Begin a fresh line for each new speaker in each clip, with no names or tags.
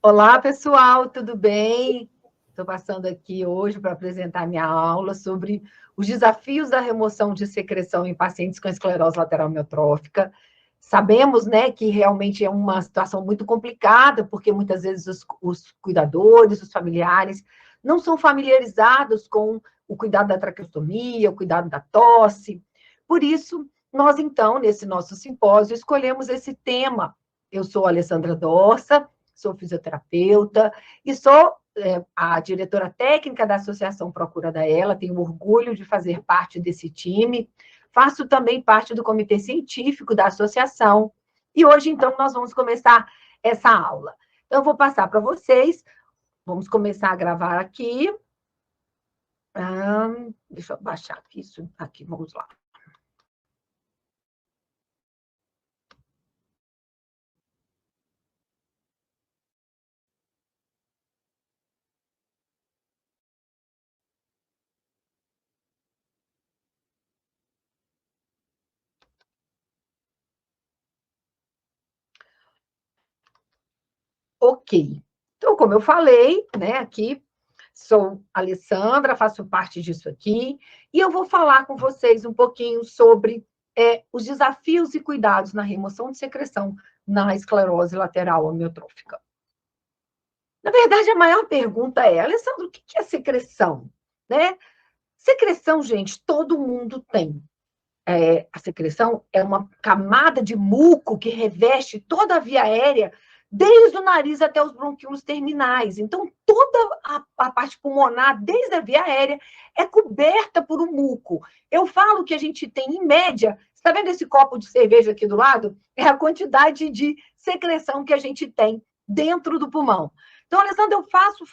Olá, pessoal, tudo bem? Estou passando aqui hoje para apresentar minha aula sobre os desafios da remoção de secreção em pacientes com esclerose lateral amiotrófica. Sabemos, né, que realmente é uma situação muito complicada, porque muitas vezes os cuidadores, os familiares, não são familiarizados com o cuidado da traqueostomia, o cuidado da tosse. Por isso, nós, então, nesse nosso simpósio, escolhemos esse tema. Eu sou a Alessandra Dorsa, sou fisioterapeuta e sou a diretora técnica da Associação Procura da Ela, tenho orgulho de fazer parte desse time, faço também parte do comitê científico da associação, e hoje, então, nós vamos começar essa aula. Então, eu vou passar para vocês, vamos começar a gravar aqui. Deixa eu baixar aqui isso, aqui, vamos lá. Ok. Então, como eu falei, né, aqui, sou Alessandra, faço parte disso aqui, e eu vou falar com vocês um pouquinho sobre os desafios e cuidados na remoção de secreção na esclerose lateral amiotrófica. Na verdade, a maior pergunta é, Alessandra, o que é secreção? Né? Secreção, gente, todo mundo tem. A secreção é uma camada de muco que reveste toda a via aérea, desde o nariz até os brônquios terminais. Então, toda a parte pulmonar, desde a via aérea, é coberta por um muco. Eu falo que a gente tem, em média, está vendo esse copo de cerveja aqui do lado? É a quantidade de secreção que a gente tem dentro do pulmão. Então, Alessandra, eu faço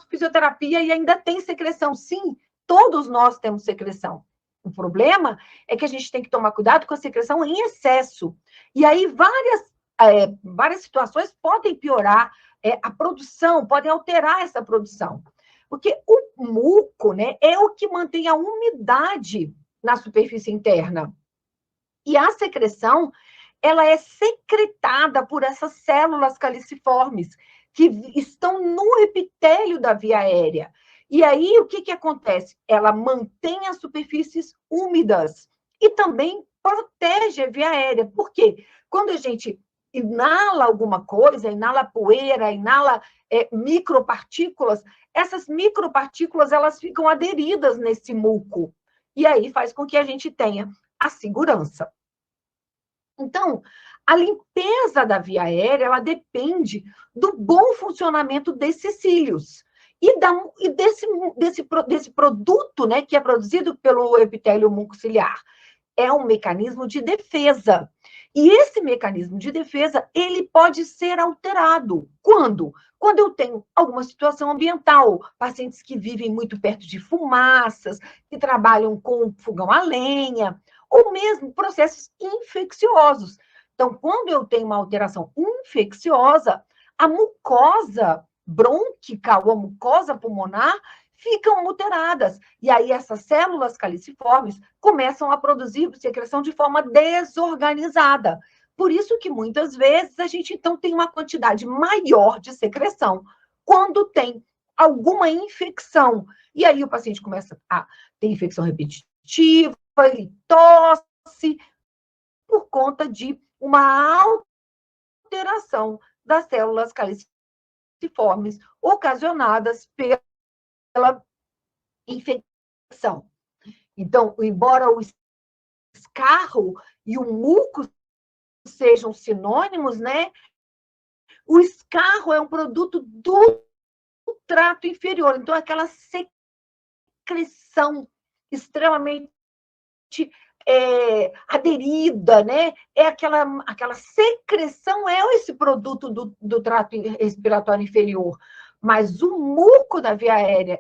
fisioterapia e ainda tem secreção. Sim, todos nós temos secreção. O problema é que a gente tem que tomar cuidado com a secreção em excesso. E aí, várias situações podem piorar a produção, podem alterar essa produção. Porque o muco, né, é o que mantém a umidade na superfície interna. E a secreção, ela é secretada por essas células caliciformes, que estão no epitélio da via aérea. E aí, o que acontece? Ela mantém as superfícies úmidas e também protege a via aérea. Por quê? Quando a gente inala alguma coisa, inala poeira, inala micropartículas, essas micropartículas elas ficam aderidas nesse muco. E aí faz com que a gente tenha a segurança. Então, a limpeza da via aérea, ela depende do bom funcionamento desses cílios e desse produto, né, que é produzido pelo epitélio mucociliar. É um mecanismo de defesa. E esse mecanismo de defesa, ele pode ser alterado. Quando? Quando eu tenho alguma situação ambiental, pacientes que vivem muito perto de fumaças, que trabalham com fogão a lenha, ou mesmo processos infecciosos. Então, quando eu tenho uma alteração infecciosa, a mucosa brônquica ou a mucosa pulmonar ficam alteradas. E aí essas células caliciformes começam a produzir secreção de forma desorganizada. Por isso que muitas vezes a gente então tem uma quantidade maior de secreção quando tem alguma infecção. E aí o paciente começa a ter infecção repetitiva, ele tosse por conta de uma alteração das células caliciformes ocasionadas pela infecção. Então, embora o escarro e o muco sejam sinônimos, né? O escarro é um produto do trato inferior, então aquela secreção extremamente aderida, né? Aquela secreção é esse produto do trato respiratório inferior. Mas o muco da via aérea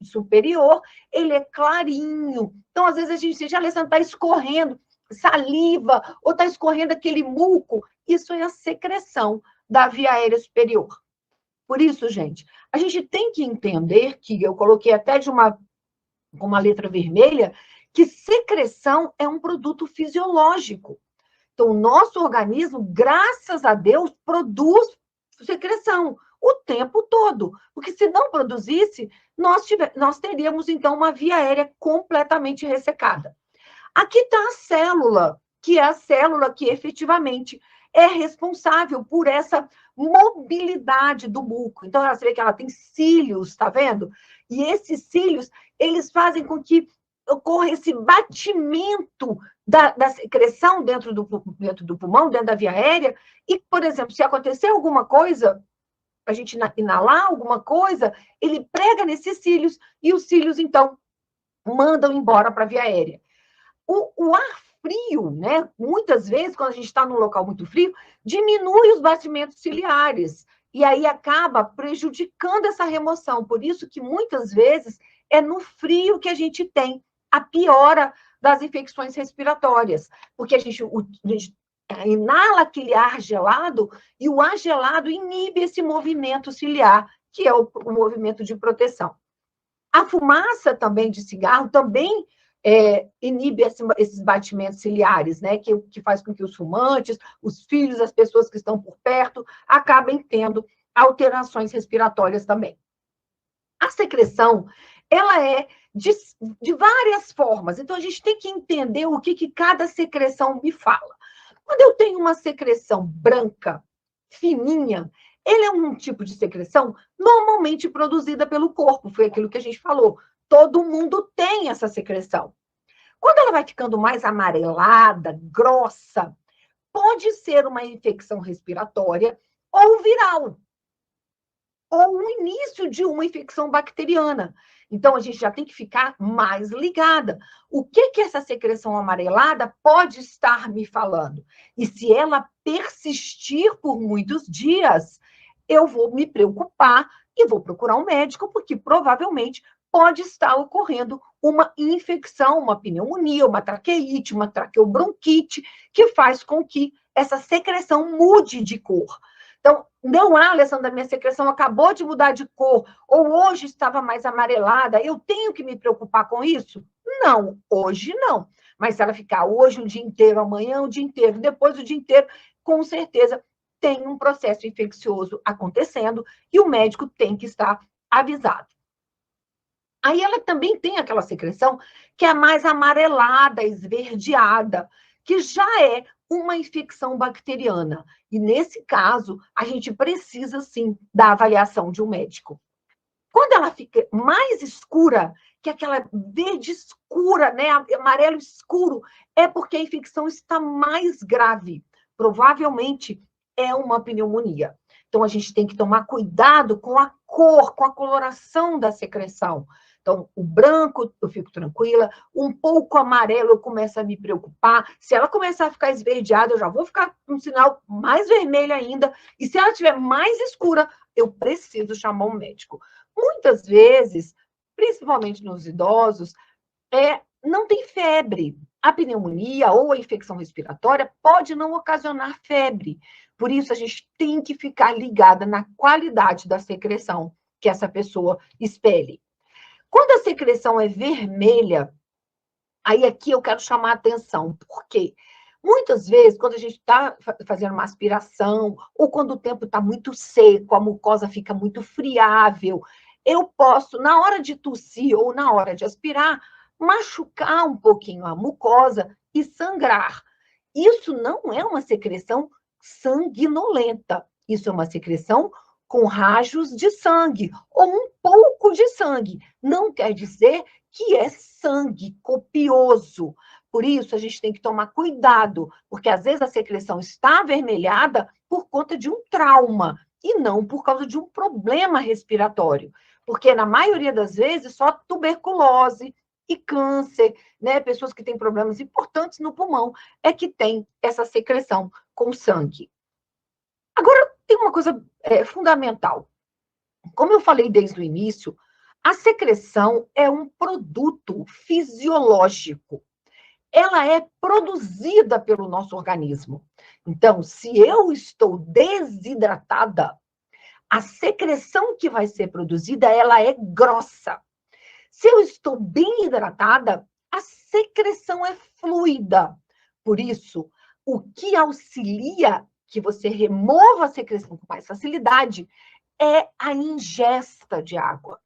superior, ele é clarinho. Então, às vezes, a gente já está escorrendo saliva ou está escorrendo aquele muco. Isso é a secreção da via aérea superior. Por isso, gente, a gente tem que entender que eu coloquei até com uma letra vermelha, que secreção é um produto fisiológico. Então, o nosso organismo, graças a Deus, produz secreção. o tempo todo. Porque se não produzisse, nós teríamos, então, uma via aérea completamente ressecada. Aqui está a célula, que é a célula que efetivamente é responsável por essa mobilidade do muco. Então, você vê que ela tem cílios, está vendo? E esses cílios, eles fazem com que ocorra esse batimento da secreção dentro do pulmão, dentro da via aérea, e, por exemplo, se acontecer alguma coisa, a gente inalar alguma coisa, ele prega nesses cílios, e os cílios, então, mandam embora para a via aérea. O ar frio, né? Muitas vezes, quando a gente está num local muito frio, diminui os batimentos ciliares, e aí acaba prejudicando essa remoção. Por isso que, muitas vezes, é no frio que a gente tem a piora das infecções respiratórias, porque a gente inala aquele ar gelado, e o ar gelado inibe esse movimento ciliar, que é o movimento de proteção. A fumaça também de cigarro também inibe esses batimentos ciliares, né? Que faz com que os fumantes, os filhos, as pessoas que estão por perto, acabem tendo alterações respiratórias também. A secreção, ela é de várias formas, então a gente tem que entender o que cada secreção me fala. Quando eu tenho uma secreção branca, fininha, ele é um tipo de secreção normalmente produzida pelo corpo, foi aquilo que a gente falou. Todo mundo tem essa secreção. Quando ela vai ficando mais amarelada, grossa, pode ser uma infecção respiratória ou viral, ou o início de uma infecção bacteriana. Então, a gente já tem que ficar mais ligada. O que essa secreção amarelada pode estar me falando? E se ela persistir por muitos dias, eu vou me preocupar e vou procurar um médico, porque provavelmente pode estar ocorrendo uma infecção, uma pneumonia, uma traqueite, uma traqueobronquite, que faz com que essa secreção mude de cor. Então, não, Alessandra, minha secreção acabou de mudar de cor, ou hoje estava mais amarelada, eu tenho que me preocupar com isso? Não, hoje não. Mas se ela ficar hoje o dia inteiro, amanhã o dia inteiro, depois o dia inteiro, com certeza tem um processo infeccioso acontecendo e o médico tem que estar avisado. Aí ela também tem aquela secreção que é mais amarelada, esverdeada, que já é uma infecção bacteriana. E, nesse caso, a gente precisa, sim, da avaliação de um médico. Quando ela fica mais escura, que é aquela verde escura, né, amarelo escuro, é porque a infecção está mais grave. Provavelmente é uma pneumonia. Então, a gente tem que tomar cuidado com a cor, com a coloração da secreção. Então, o branco, eu fico tranquila. Um pouco amarelo, eu começo a me preocupar. Se ela começar a ficar esverdeada, eu já vou ficar com um sinal mais vermelho ainda. E se ela estiver mais escura, eu preciso chamar um médico. Muitas vezes, principalmente nos idosos, não tem febre. A pneumonia ou a infecção respiratória pode não ocasionar febre. Por isso, a gente tem que ficar ligada na qualidade da secreção que essa pessoa expele. Quando a secreção é vermelha, aí aqui eu quero chamar a atenção. Por quê? Muitas vezes, quando a gente está fazendo uma aspiração, ou quando o tempo está muito seco, a mucosa fica muito friável, eu posso, na hora de tossir ou na hora de aspirar, machucar um pouquinho a mucosa e sangrar. Isso não é uma secreção sanguinolenta, isso é uma secreção com rajos de sangue, ou um pouco de sangue. Não quer dizer que é sangue copioso. Por isso, a gente tem que tomar cuidado, porque às vezes a secreção está avermelhada por conta de um trauma, e não por causa de um problema respiratório. Porque, na maioria das vezes, só tuberculose e câncer, né? Pessoas que têm problemas importantes no pulmão, é que tem essa secreção com sangue. Agora, tem uma coisa fundamental. Como eu falei desde o início, a secreção é um produto fisiológico. Ela é produzida pelo nosso organismo. Então, se eu estou desidratada, a secreção que vai ser produzida, ela é grossa. Se eu estou bem hidratada, a secreção é fluida. Por isso, o que auxilia que você remova a secreção com mais facilidade é a ingesta de água.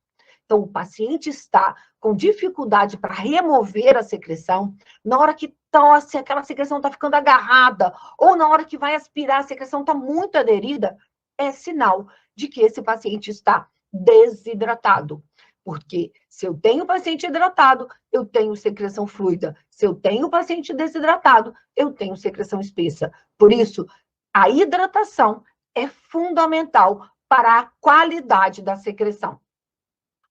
Então, o paciente está com dificuldade para remover a secreção, na hora que tosse, aquela secreção está ficando agarrada, ou na hora que vai aspirar, a secreção está muito aderida, é sinal de que esse paciente está desidratado. Porque se eu tenho paciente hidratado, eu tenho secreção fluida. Se eu tenho paciente desidratado, eu tenho secreção espessa. Por isso, a hidratação é fundamental para a qualidade da secreção.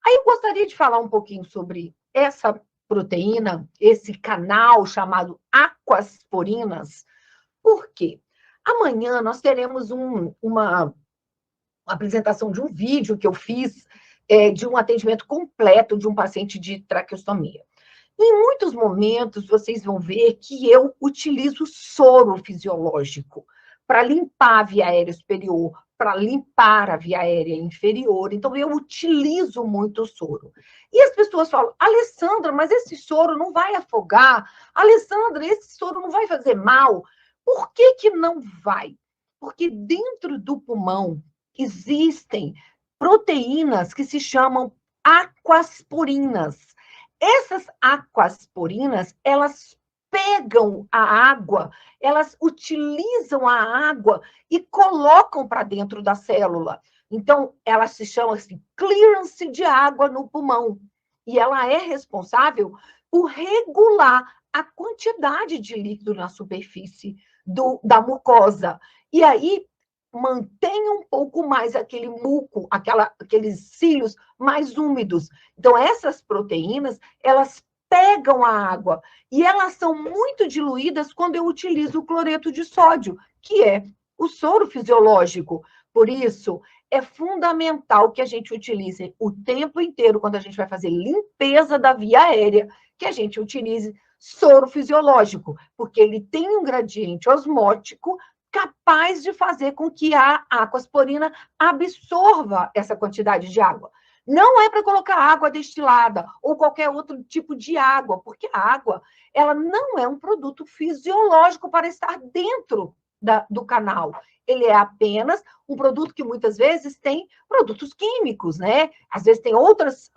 Aí eu gostaria de falar um pouquinho sobre essa proteína, esse canal chamado aquasporinas. Por quê? Amanhã nós teremos uma apresentação de um vídeo que eu fiz de um atendimento completo de um paciente de traqueostomia. Em muitos momentos, vocês vão ver que eu utilizo soro fisiológico para limpar a via aérea superior, para limpar a via aérea inferior. Então, eu utilizo muito o soro. E as pessoas falam, Alessandra, mas esse soro não vai afogar? Alessandra, esse soro não vai fazer mal? Por que não vai? Porque dentro do pulmão existem proteínas que se chamam aquasporinas. Essas aquasporinas, elas pegam a água, elas utilizam a água e colocam para dentro da célula. Então, ela se chama assim, clearance de água no pulmão. E ela é responsável por regular a quantidade de líquido na superfície da mucosa. E aí, mantém um pouco mais aquele muco, aqueles cílios mais úmidos. Então, essas proteínas, elas pegam a água e elas são muito diluídas quando eu utilizo o cloreto de sódio, que é o soro fisiológico. Por isso, é fundamental que a gente utilize o tempo inteiro, quando a gente vai fazer limpeza da via aérea, que a gente utilize soro fisiológico, porque ele tem um gradiente osmótico capaz de fazer com que a aquasporina absorva essa quantidade de água. Não é para colocar água destilada ou qualquer outro tipo de água, porque a água, ela não é um produto fisiológico para estar dentro do canal. Ele é apenas um produto que muitas vezes tem produtos químicos, né? Às vezes tem outras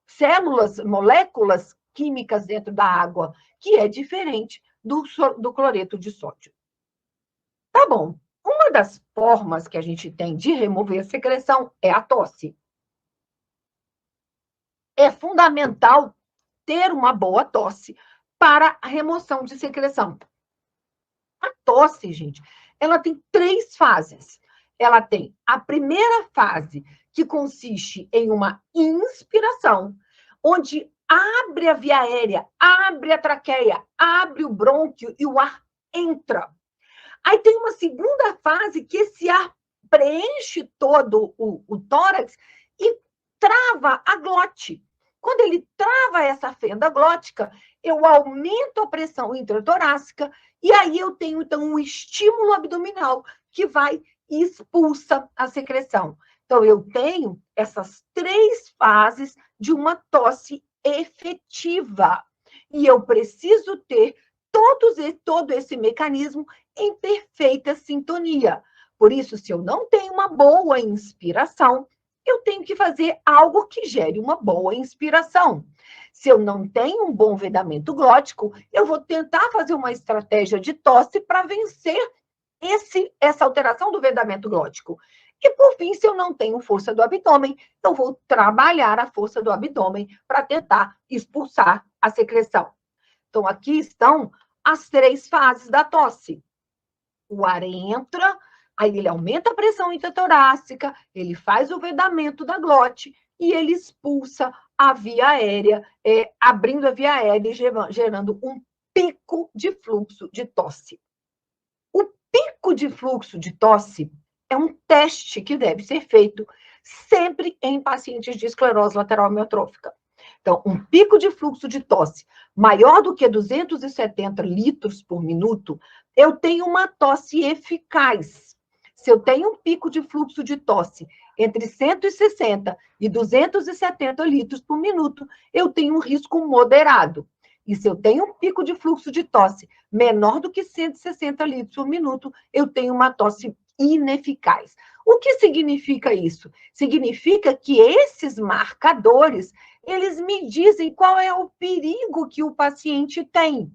células, moléculas químicas dentro da água, que é diferente do cloreto de sódio. Tá bom. Uma das formas que a gente tem de remover a secreção é a tosse. É fundamental ter uma boa tosse para a remoção de secreção. A tosse, gente, ela tem 3 fases. Ela tem a primeira fase, que consiste em uma inspiração, onde abre a via aérea, abre a traqueia, abre o brônquio e o ar entra. Aí tem uma segunda fase que esse ar preenche todo o tórax e trava a glote. Quando ele trava essa fenda glótica, eu aumento a pressão intratorácica e aí eu tenho, então, um estímulo abdominal que vai e expulsa a secreção. Então, eu tenho essas 3 fases de uma tosse efetiva. E eu preciso ter todo esse mecanismo em perfeita sintonia. Por isso, se eu não tenho uma boa inspiração, eu tenho que fazer algo que gere uma boa inspiração. Se eu não tenho um bom vedamento glótico, eu vou tentar fazer uma estratégia de tosse para vencer essa alteração do vedamento glótico. E, por fim, se eu não tenho força do abdômen, eu vou trabalhar a força do abdômen para tentar expulsar a secreção. Então, aqui estão as 3 fases da tosse. O ar entra, aí ele aumenta a pressão intratorácica, ele faz o vedamento da glote e ele expulsa a via aérea, abrindo a via aérea e gerando um pico de fluxo de tosse. O pico de fluxo de tosse é um teste que deve ser feito sempre em pacientes de esclerose lateral amiotrófica. Então, um pico de fluxo de tosse maior do que 270 litros por minuto, eu tenho uma tosse eficaz. Se eu tenho um pico de fluxo de tosse entre 160 e 270 litros por minuto, eu tenho um risco moderado. E se eu tenho um pico de fluxo de tosse menor do que 160 litros por minuto, eu tenho uma tosse ineficaz. O que significa isso? Significa que esses marcadores, eles me dizem qual é o perigo que o paciente tem.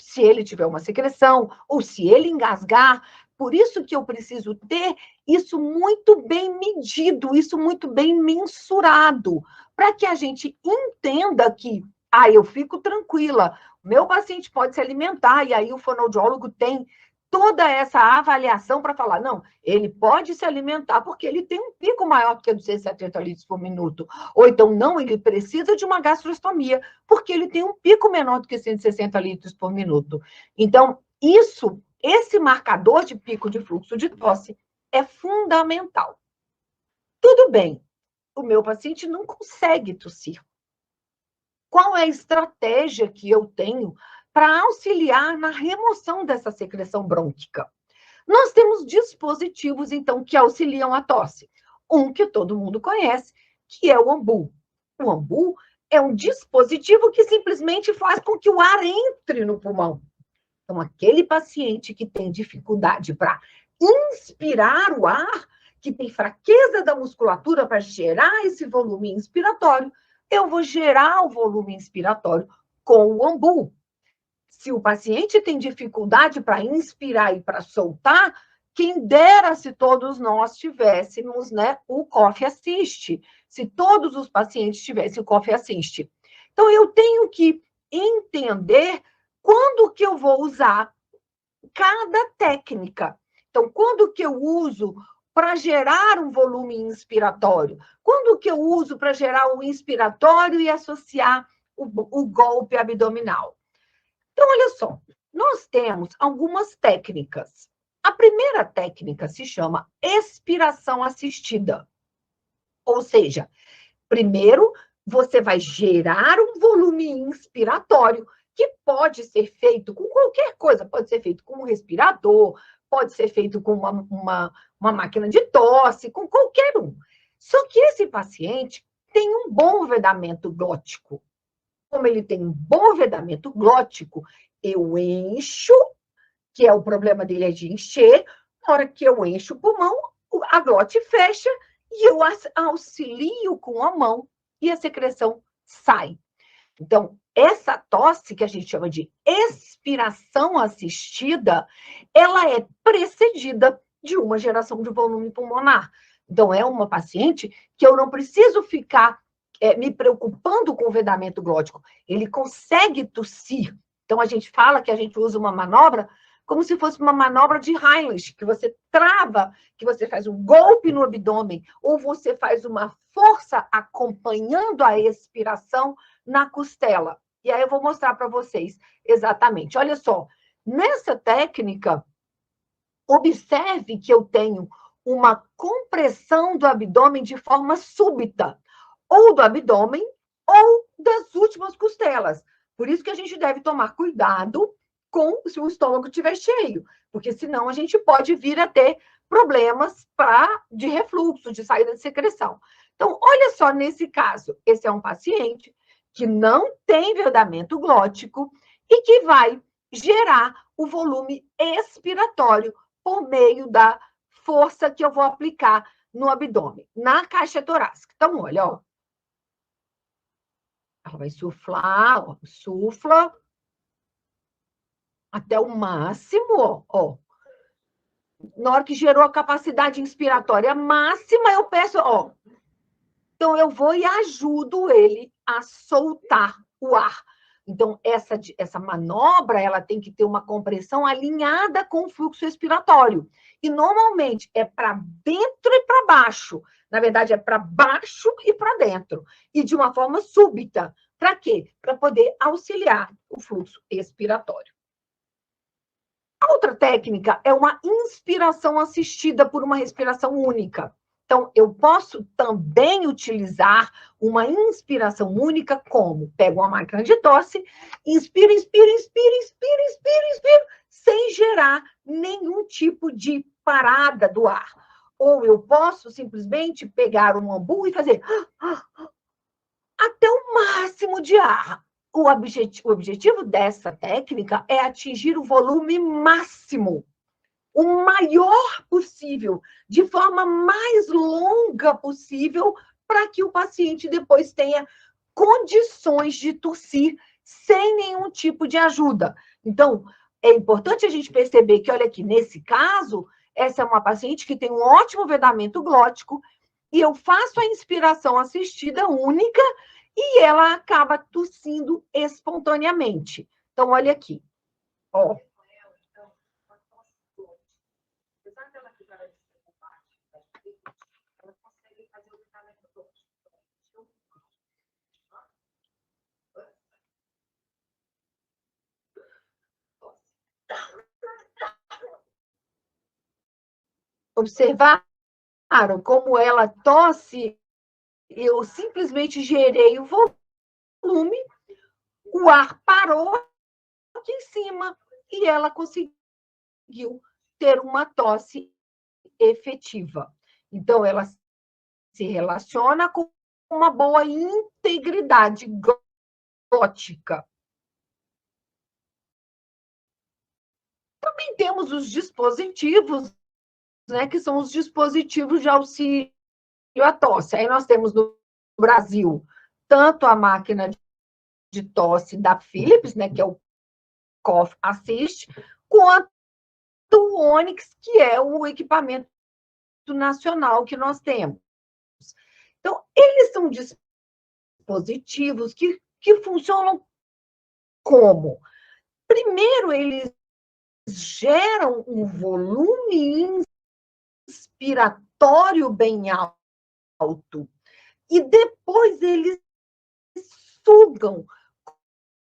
Se ele tiver uma secreção ou se ele engasgar. Por isso que eu preciso ter isso muito bem medido, isso muito bem mensurado, para que a gente entenda que, eu fico tranquila, meu paciente pode se alimentar, e aí o fonoaudiólogo tem toda essa avaliação para falar, não, ele pode se alimentar porque ele tem um pico maior do que 270 litros por minuto. Ou então, não, ele precisa de uma gastrostomia, porque ele tem um pico menor do que 160 litros por minuto. Então, esse marcador de pico de fluxo de tosse é fundamental. Tudo bem, o meu paciente não consegue tossir. Qual é a estratégia que eu tenho para auxiliar na remoção dessa secreção brônquica? Nós temos dispositivos, então, que auxiliam a tosse. Um que todo mundo conhece, que é o ambu. O ambu é um dispositivo que simplesmente faz com que o ar entre no pulmão. Então, aquele paciente que tem dificuldade para inspirar o ar, que tem fraqueza da musculatura para gerar esse volume inspiratório, eu vou gerar o volume inspiratório com o ambu. Se o paciente tem dificuldade para inspirar e para soltar, quem dera se todos nós tivéssemos, né, o Cough Assist, se todos os pacientes tivessem o Cough Assist. Então, eu tenho que entender quando que eu vou usar cada técnica. Então, quando que eu uso para gerar um volume inspiratório? Quando que eu uso para gerar o inspiratório e associar o golpe abdominal? Então, olha só, nós temos algumas técnicas. A primeira técnica se chama expiração assistida. Ou seja, primeiro você vai gerar um volume inspiratório, que pode ser feito com qualquer coisa, pode ser feito com um respirador, pode ser feito com uma máquina de tosse, com qualquer um. Só que esse paciente tem um bom vedamento glótico. Como ele tem um bom vedamento glótico, eu encho, que é o problema dele é de encher, na hora que eu encho o pulmão, a glote fecha e eu auxilio com a mão e a secreção sai. Então, essa tosse, que a gente chama de expiração assistida, ela é precedida de uma geração de volume pulmonar. Então, é uma paciente que eu não preciso ficar me preocupando com o vedamento glótico. Ele consegue tossir. Então, a gente fala que a gente usa uma manobra como se fosse uma manobra de Heimlich, que você trava, que você faz um golpe no abdômen, ou você faz uma força acompanhando a expiração na costela. E aí eu vou mostrar para vocês exatamente. Olha só, nessa técnica, observe que eu tenho uma compressão do abdômen de forma súbita, ou do abdômen, ou das últimas costelas. Por isso que a gente deve tomar cuidado se o estômago estiver cheio, porque senão a gente pode vir a ter problemas de refluxo, de saída de secreção. Então, olha só nesse caso, esse é um paciente que não tem vedamento glótico e que vai gerar o volume expiratório por meio da força que eu vou aplicar no abdômen, na caixa torácica. Então, olha, ó. Ela vai suflar, ó, sufla até o máximo, ó. Na hora que gerou a capacidade inspiratória máxima, eu peço, ó. Então, eu vou e ajudo ele a soltar o ar. Então, essa manobra, ela tem que ter uma compressão alinhada com o fluxo expiratório. E, normalmente, é para dentro e para baixo. Na verdade, é para baixo e para dentro. E de uma forma súbita. Para quê? Para poder auxiliar o fluxo expiratório. A outra técnica é uma inspiração assistida por uma respiração única. Então, eu posso também utilizar uma inspiração única como? Pego uma máquina de tosse, inspiro, inspiro, inspiro, inspiro, inspiro, inspiro, sem gerar nenhum tipo de parada do ar. Ou eu posso simplesmente pegar um ambu e fazer até o máximo de ar. O objetivo dessa técnica é atingir o volume máximo. o maior possível, de forma mais longa possível, para que o paciente depois tenha condições de tossir sem nenhum tipo de ajuda. Então, é importante a gente perceber que, olha aqui, nesse caso, essa é uma paciente que tem um ótimo vedamento glótico, e eu faço a inspiração assistida única e ela acaba tossindo espontaneamente. Então, olha aqui. Ó. Observaram como ela tosse? Eu simplesmente gerei o volume, o ar parou aqui em cima e ela conseguiu ter uma tosse efetiva. Então, ela se relaciona com uma boa integridade glótica. Também temos os dispositivos, né, que são os dispositivos de auxílio à tosse. Aí nós temos no Brasil tanto a máquina de tosse da Philips, né, que é o Cough Assist, quanto o Onyx, que é o equipamento nacional que nós temos. Então, eles são dispositivos que funcionam como? Primeiro, eles geram um volume inspiratório bem alto e depois eles sugam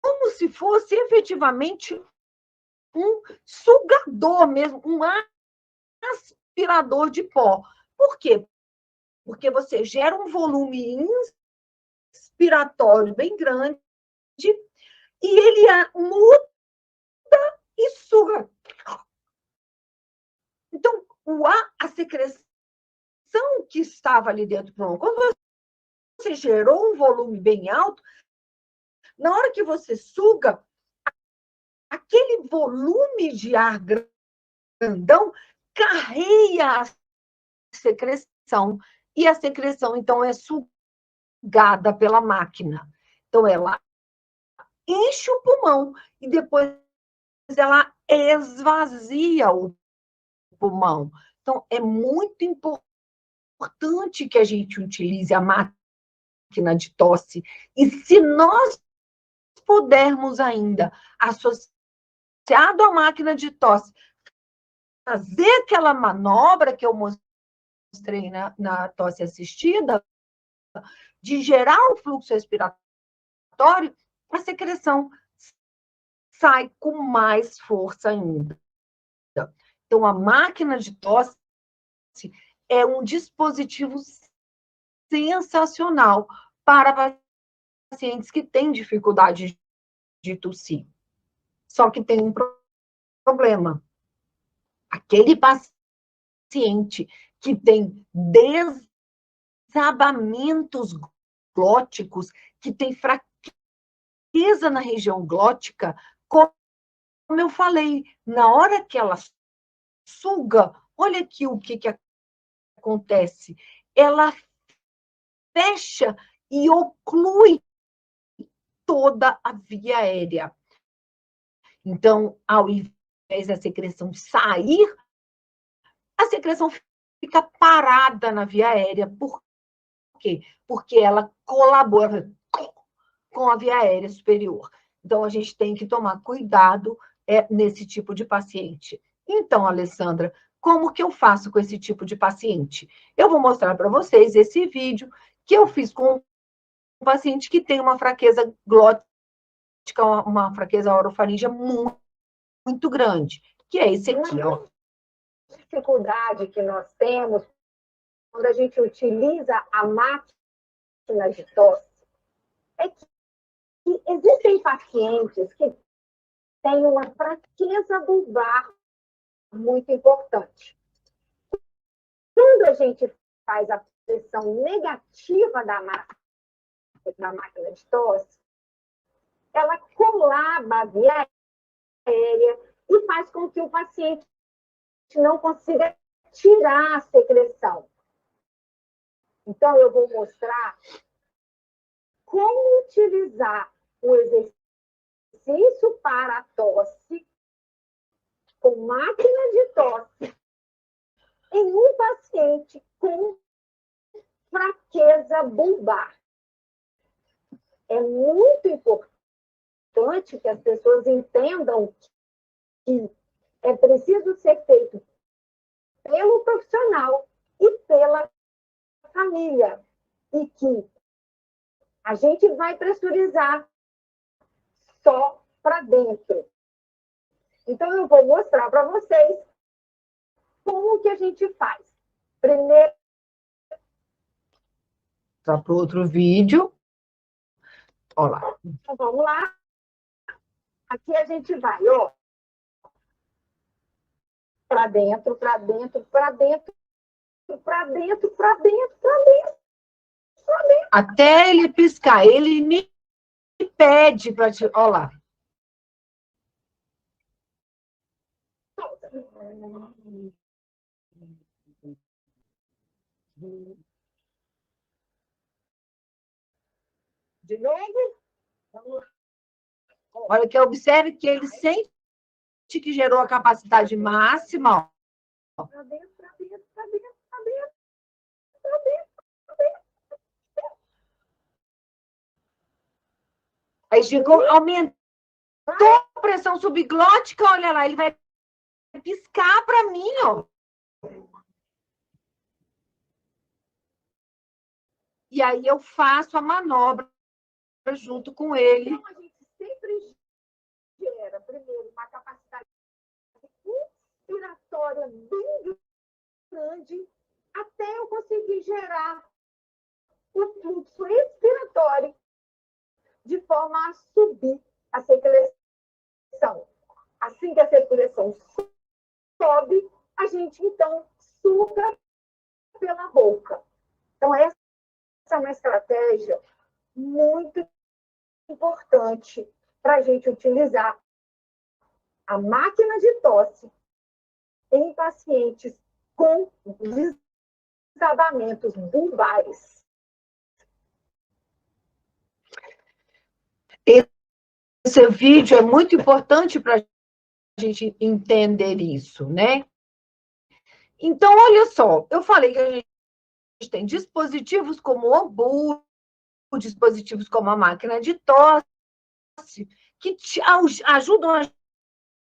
como se fosse efetivamente um sugador mesmo, um aspirador de pó. Por quê? Porque você gera um volume inspiratório bem grande e ele muda e suga. Então, a secreção que estava ali dentro, quando você gerou um volume bem alto, na hora que você suga, aquele volume de ar grandão carreia a secreção, e a secreção, então, é sugada pela máquina. Então, ela enche o pulmão e depois ela esvazia o pulmão. Então, é muito importante que a gente utilize a máquina de tosse. E se nós pudermos ainda, associado à máquina de tosse, fazer aquela manobra que eu mostrei na tosse assistida, de gerar o fluxo respiratório, a secreção sai com mais força ainda. Então, a máquina de tosse é um dispositivo sensacional para pacientes que têm dificuldade de tossir. Só que tem um problema. Aquele paciente que tem desabamentos glóticos, que tem fraqueza na região glótica, como eu falei, na hora que ela suga, olha aqui o que acontece. Ela fecha e oclui toda a via aérea. Então, ao invés da secreção sair, a secreção fica parada na via aérea. Por quê? Porque ela colabora com a via aérea superior. Então, a gente tem que tomar cuidado nesse tipo de paciente. Então, Alessandra, como que eu faço com esse tipo de paciente? Eu vou mostrar para vocês esse vídeo que eu fiz com um paciente que tem uma fraqueza glótica, uma fraqueza orofaríngea muito grande, que é esse aqui, ó. A dificuldade que nós temos quando a gente utiliza a máquina de tosse é que existem pacientes que têm uma fraqueza bulbar muito importante. Quando a gente faz a pressão negativa da máquina de tosse, ela colaba a via aérea e faz com que o paciente não consiga tirar a secreção. Então, eu vou mostrar como utilizar o exercício para a tosse com máquina de tosse em um paciente com fraqueza bulbar. É muito importante que as pessoas entendam que é preciso ser feito pelo profissional e pela família. E que a gente vai pressurizar só para dentro. Então, eu vou mostrar para vocês como que a gente faz. Primeiro, só para outro vídeo. Olha lá. Então, vamos lá. Aqui a gente vai, ó. Para dentro, para dentro, para dentro, para dentro, para dentro, para dentro, para dentro. Até ele piscar. Ele me pede para te... Olha lá. De novo. Olha que observe que ele sente que gerou a capacidade máxima. Ó. Para dentro, para dentro, para dentro, para dentro, para dentro, para dentro. Aí chegou, aumentou a pressão subglótica, olha lá, ele vai piscar para mim, ó. E aí eu faço a manobra junto com ele. Então, a gente sempre gera, primeiro, uma capacidade inspiratória bem grande, até eu conseguir gerar o fluxo expiratório de forma a subir a secreção. Assim que a secreção sobe, a gente, então, suga pela boca. Então, essa é uma estratégia muito importante para a gente utilizar a máquina de tosse em pacientes com desabamentos bulbares. Esse vídeo é muito importante para a gente entender isso, né? Então, olha só, eu falei que a gente tem dispositivos como o Ombu, dispositivos como a máquina de tosse, que ajudam a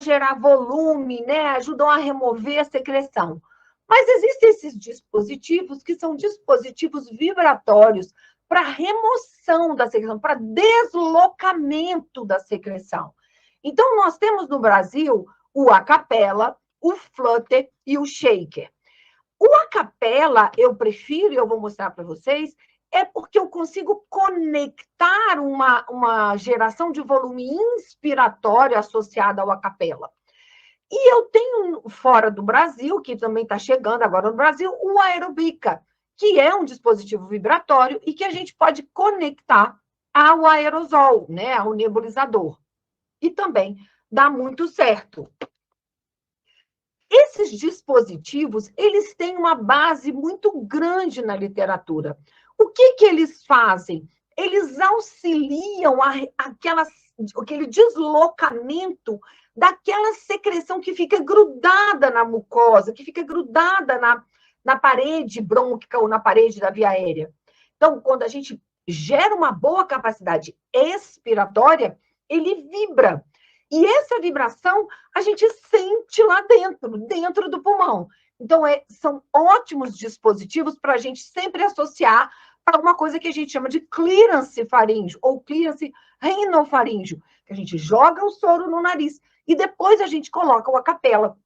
gerar volume, né? Ajudam a remover a secreção. Mas existem esses dispositivos que são dispositivos vibratórios para remoção da secreção, para deslocamento da secreção. Então, nós temos no Brasil o acapella, o flutter e o shaker. O acapella, eu prefiro, e eu vou mostrar para vocês, é porque eu consigo conectar uma geração de volume inspiratório associada ao acapella. E eu tenho, fora do Brasil, que também está chegando agora no Brasil, o Aerobica, que é um dispositivo vibratório e que a gente pode conectar ao aerosol, né, ao nebulizador. E também dá muito certo. Esses dispositivos, eles têm uma base muito grande na literatura. O que eles fazem? Eles auxiliam aquele deslocamento daquela secreção que fica grudada na mucosa, que fica grudada na parede brônquica ou na parede da via aérea. Então, quando a gente gera uma boa capacidade expiratória, ele vibra. E essa vibração a gente sente lá dentro do pulmão. Então, são ótimos dispositivos para a gente sempre associar para uma coisa que a gente chama de clearance faríngeo ou clearance rinofaríngeo, que a gente joga o soro no nariz e depois a gente coloca o acapella,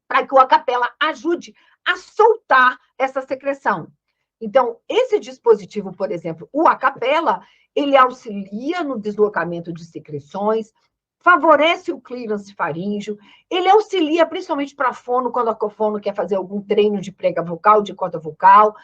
para que o acapella ajude a soltar essa secreção. Então, esse dispositivo, por exemplo, o acapella, ele auxilia no deslocamento de secreções, favorece o clearance faríngeo, ele auxilia principalmente para fono, quando a fono quer fazer algum treino de prega vocal, de corda vocal.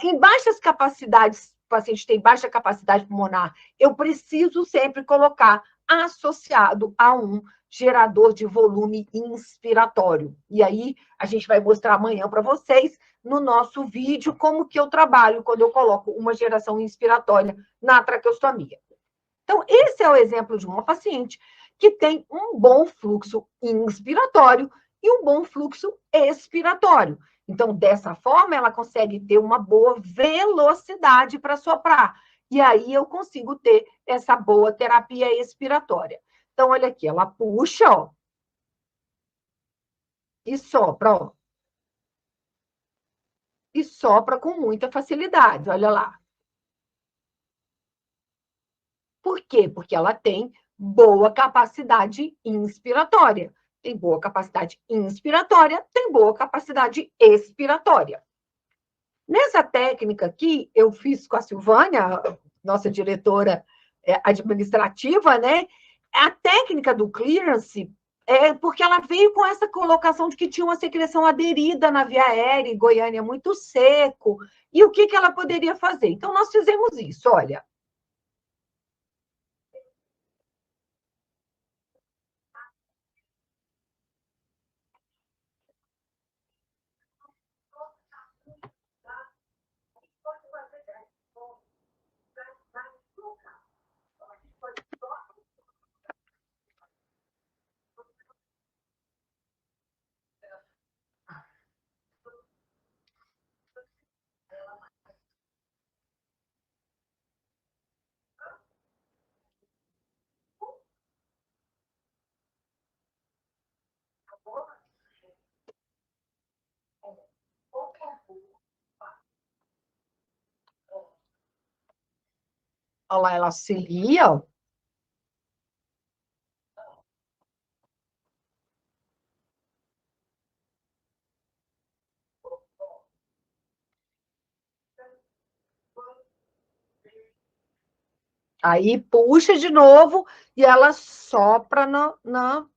Em baixas capacidades, o paciente tem baixa capacidade pulmonar, eu preciso sempre colocar associado a um gerador de volume inspiratório. E aí, a gente vai mostrar amanhã para vocês, no nosso vídeo, como que eu trabalho quando eu coloco uma geração inspiratória na traqueostomia. Então, esse é o exemplo de uma paciente que tem um bom fluxo inspiratório e um bom fluxo expiratório. Então, dessa forma, ela consegue ter uma boa velocidade para soprar. E aí eu consigo ter essa boa terapia expiratória. Então, olha aqui, ela puxa, ó, e sopra, ó. E sopra com muita facilidade, olha lá. Por quê? Porque ela tem boa capacidade inspiratória. Tem boa capacidade inspiratória, tem boa capacidade expiratória. Nessa técnica aqui, eu fiz com a Silvânia, nossa diretora administrativa, né? A técnica do clearance é porque ela veio com essa colocação de que tinha uma secreção aderida na via aérea, em Goiânia muito seco, e o que ela poderia fazer? Então, nós fizemos isso, olha. Olha lá, ela auxilia, ó. Aí puxa de novo e ela sopra numa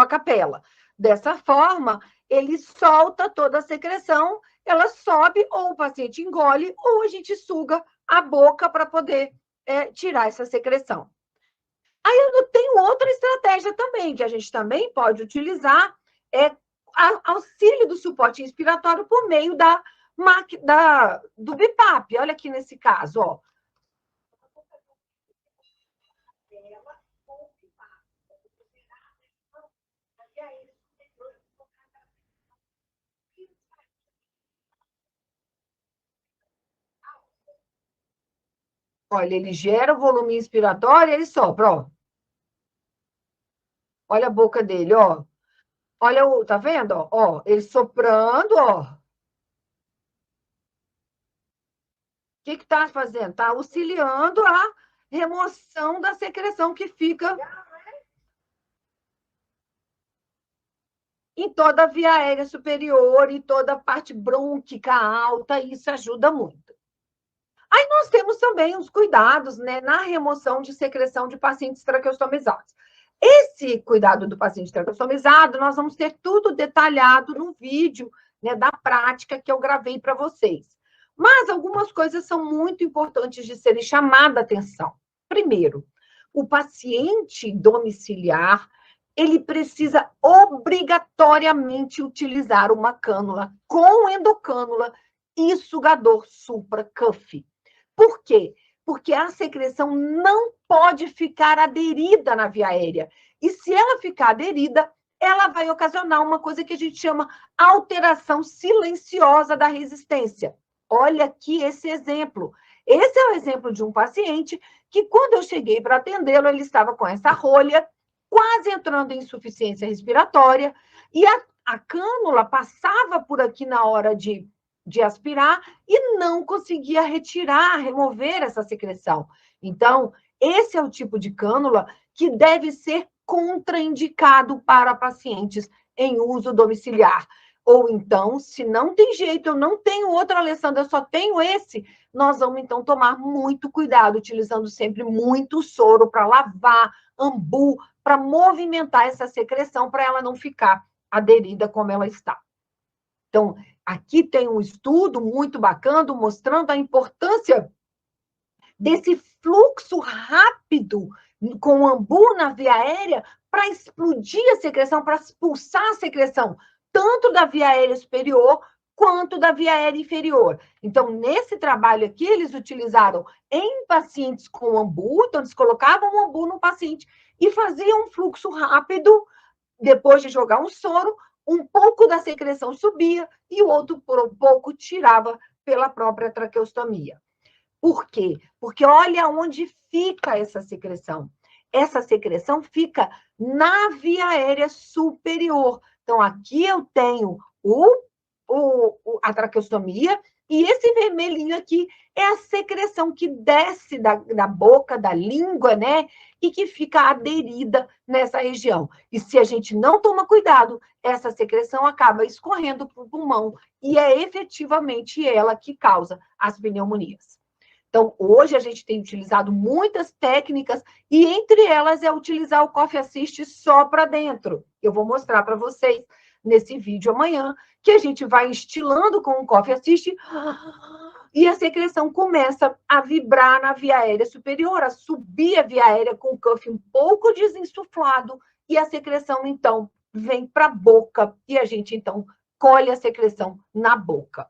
capela. Dessa forma, ele solta toda a secreção, ela sobe, ou o paciente engole, ou a gente suga a boca para poder tirar essa secreção. Aí eu tenho outra estratégia também, que a gente também pode utilizar, auxílio do suporte inspiratório por meio do BIPAP. Olha aqui nesse caso, ó. Olha, ele gera o volume inspiratório e ele sopra, ó. Olha a boca dele, ó. Olha o, tá vendo? Ó, ele soprando, ó. O que que tá fazendo? Tá auxiliando a remoção da secreção que fica em toda a via aérea superior e toda a parte brônquica alta, e isso ajuda muito. Aí nós temos também os cuidados, né, na remoção de secreção de pacientes traqueostomizados. Esse cuidado do paciente traqueostomizado, nós vamos ter tudo detalhado no vídeo, né, da prática que eu gravei para vocês. Mas algumas coisas são muito importantes de serem chamadas a atenção. Primeiro, o paciente domiciliar, ele precisa obrigatoriamente utilizar uma cânula com endocânula e sugador supra-cuff. Por quê? Porque a secreção não pode ficar aderida na via aérea. E se ela ficar aderida, ela vai ocasionar uma coisa que a gente chama alteração silenciosa da resistência. Olha aqui esse exemplo. Esse é o exemplo de um paciente que, quando eu cheguei para atendê-lo, ele estava com essa rolha, quase entrando em insuficiência respiratória, e a cânula passava por aqui na hora de aspirar e não conseguia retirar, remover essa secreção. Então, esse é o tipo de cânula que deve ser contraindicado para pacientes em uso domiciliar. Ou então, se não tem jeito, eu não tenho outro, Alessandra, eu só tenho esse, nós vamos então tomar muito cuidado, utilizando sempre muito soro para lavar, ambu, para movimentar essa secreção, para ela não ficar aderida como ela está. Então, aqui tem um estudo muito bacana mostrando a importância desse fluxo rápido com o ambu na via aérea para explodir a secreção, para expulsar a secreção, tanto da via aérea superior quanto da via aérea inferior. Então, nesse trabalho aqui, eles utilizaram em pacientes com ambu, então eles colocavam o ambu no paciente e faziam um fluxo rápido, depois de jogar um soro, um pouco da secreção subia e o outro pouco tirava pela própria traqueostomia. Por quê? Porque olha onde fica essa secreção. Essa secreção fica na via aérea superior. Então, aqui eu tenho a traqueostomia e esse vermelhinho aqui é a secreção que desce da boca, da língua, né? E que fica aderida nessa região. E se a gente não toma cuidado, essa secreção acaba escorrendo para o pulmão e é efetivamente ela que causa as pneumonias. Então, hoje a gente tem utilizado muitas técnicas e entre elas é utilizar o Coffee Assist só para dentro. Eu vou mostrar para vocês nesse vídeo amanhã, que a gente vai instilando com o Coffee Assist e a secreção começa a vibrar na via aérea superior, a subir a via aérea com o cuff um pouco desinsuflado e a secreção, então, vem para a boca e a gente, então, colhe a secreção na boca.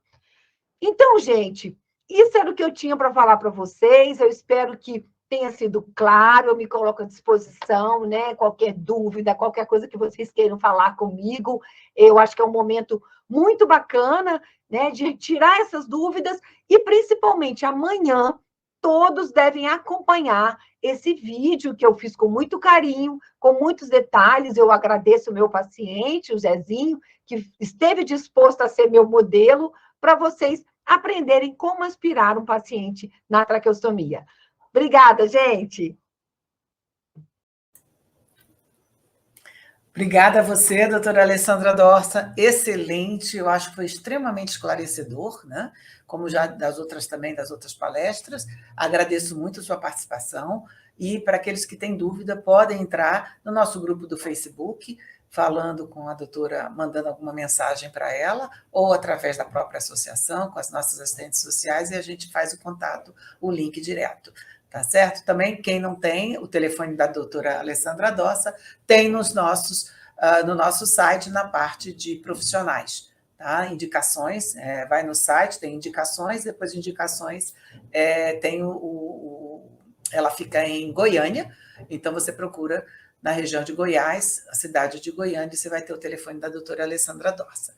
Então, gente, isso era o que eu tinha para falar para vocês. Eu espero que tenha sido claro. Eu me coloco à disposição, né? Qualquer dúvida, qualquer coisa que vocês queiram falar comigo. Eu acho que é um momento muito bacana, né? De tirar essas dúvidas e, principalmente, amanhã, todos devem acompanhar esse vídeo que eu fiz com muito carinho, com muitos detalhes. Eu agradeço o meu paciente, o Zezinho, que esteve disposto a ser meu modelo, para vocês aprenderem como aspirar um paciente na traqueostomia. Obrigada, gente.
Obrigada a você, doutora Alessandra Dorsa. Excelente, eu acho que foi extremamente esclarecedor, né? Como já das outras também, das outras palestras. Agradeço muito a sua participação. E para aqueles que têm dúvida, podem entrar no nosso grupo do Facebook, falando com a doutora, mandando alguma mensagem para ela, ou através da própria associação, com as nossas assistentes sociais, e a gente faz o contato, o link direto. Tá certo? Também, quem não tem, o telefone da doutora Alessandra Dossa tem no nosso site, na parte de profissionais. Tá? Indicações, vai no site, tem indicações, depois de indicações tem ela fica em Goiânia, então você procura na região de Goiás, a cidade de Goiânia, e você vai ter o telefone da doutora Alessandra Dorsa.